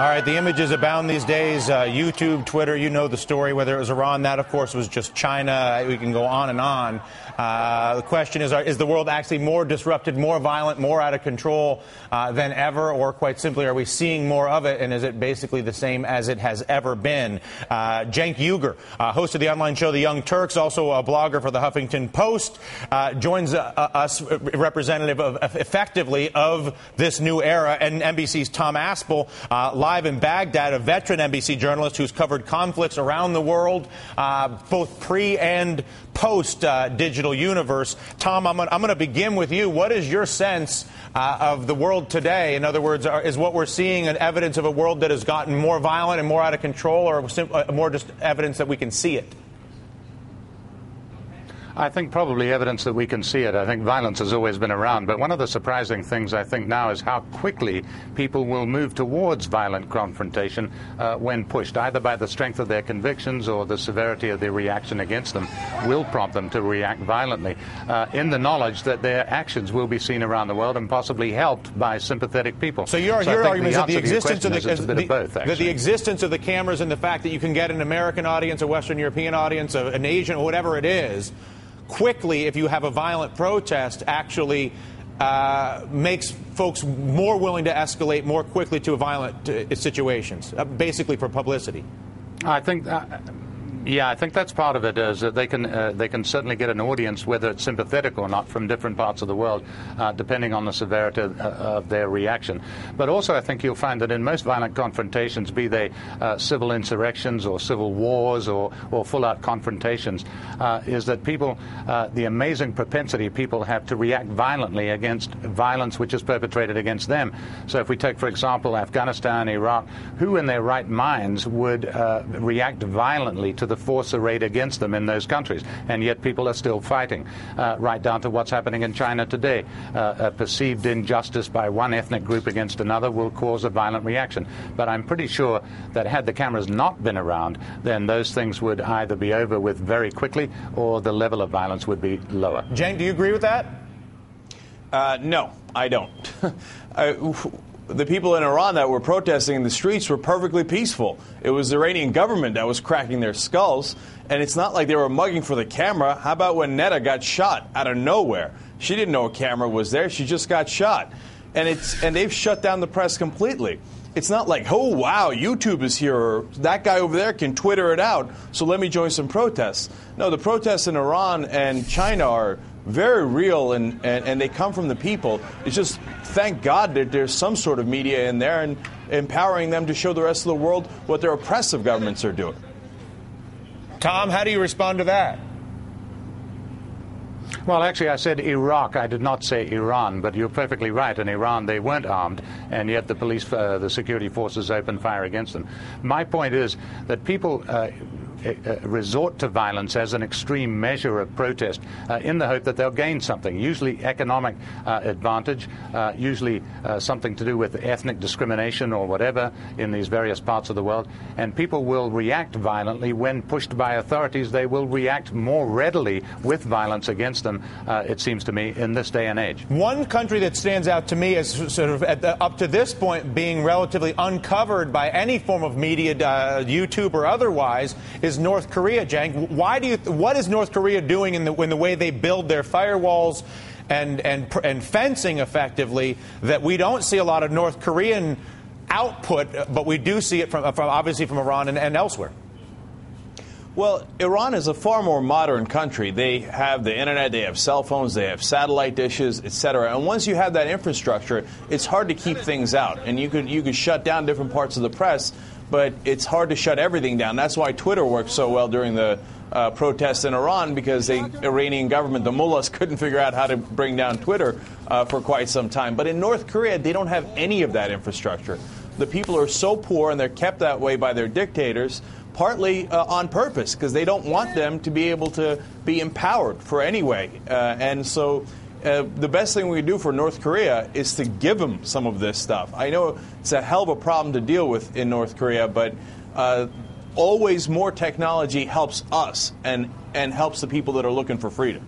All right, the images abound these days. YouTube, Twitter, you know the story. Whether it was Iran, that, of course, was just China. We can go on and on. The question is the world actually more disrupted, more violent, more out of control than ever? Or quite simply, are we seeing more of it? And is it basically the same as it has ever been? Cenk Uygur, host of the online show The Young Turks, also a blogger for the Huffington Post, joins us, representative effectively of this new era. And NBC's Tom Aspel, live in Baghdad, a veteran NBC journalist who's covered conflicts around the world, both pre and post digital universe. Tom, I'm going to begin with you. What is your sense of the world today? In other words, is what we're seeing an evidence of a world that has gotten more violent and more out of control, or more just evidence that we can see it? I think probably evidence that we can see it. I think violence has always been around. But one of the surprising things, I think, now is how quickly people will move towards violent confrontation when pushed, either by the strength of their convictions or the severity of their reaction against them will prompt them to react violently, in the knowledge that their actions will be seen around the world and possibly helped by sympathetic people. So your argument is that the existence of the existence of the cameras and the fact that you can get an American audience, a Western European audience, an Asian, or whatever it is, quickly, if you have a violent protest, actually makes folks more willing to escalate more quickly to violent situations, basically for publicity. I think I think that's part of it, is that they can certainly get an audience, whether it's sympathetic or not, from different parts of the world, depending on the severity of their reaction. But also I think you'll find that in most violent confrontations, be they civil insurrections or civil wars or full-out confrontations, is that people, the amazing propensity people have to react violently against violence which is perpetrated against them. So if we take, for example, Afghanistan, Iraq, who in their right minds would react violently to the force arrayed against them in those countries? And yet people are still fighting, right down to what's happening in China today. A perceived injustice by one ethnic group against another will cause a violent reaction. But I'm pretty sure that had the cameras not been around, then those things would either be over with very quickly or the level of violence would be lower. Cenk, do you agree with that? No, I don't. The people in Iran that were protesting in the streets were perfectly peaceful. It was the Iranian government that was cracking their skulls, and it's not like they were mugging for the camera. How about when Netta got shot out of nowhere? She didn't know a camera was there. She just got shot. And they've shut down the press completely. It's not like, oh, wow, YouTube is here, or that guy over there can Twitter it out, so let me join some protests. No, the protests in Iran and China are very real, and they come from the people. It's just, thank God that there's some sort of media in there and empowering them to show the rest of the world what their oppressive governments are doing. Tom, how do you respond to that? Well, actually, I said Iraq. I did not say Iran, but you're perfectly right. In Iran, they weren't armed, and yet the police, the security forces opened fire against them. My point is that people resort to violence as an extreme measure of protest in the hope that they'll gain something, usually economic advantage, usually something to do with ethnic discrimination or whatever in these various parts of the world. And people will react violently when pushed by authorities. They will react more readily with violence against them, it seems to me, in this day and age. One country that stands out to me as sort of up to this point being relatively uncovered by any form of media, YouTube or otherwise, is North Korea, Cenk. What is North Korea doing in the way they build their firewalls and fencing effectively, that we don't see a lot of North Korean output, but we do see it from obviously from Iran and elsewhere? Well, Iran is a far more modern country. They have the internet, they have cell phones, they have satellite dishes, etc. And once you have that infrastructure, it's hard to keep things out. And you could shut down different parts of the press, but it's hard to shut everything down. That's why Twitter worked so well during the protests in Iran, because the Iranian government, the mullahs, couldn't figure out how to bring down Twitter for quite some time. But in North Korea, they don't have any of that infrastructure. The people are so poor, and they're kept that way by their dictators, partly on purpose, because they don't want them to be able to be empowered for anyway. And so the best thing we can do for North Korea is to give them some of this stuff. I know it's a hell of a problem to deal with in North Korea, but always more technology helps us and helps the people that are looking for freedom.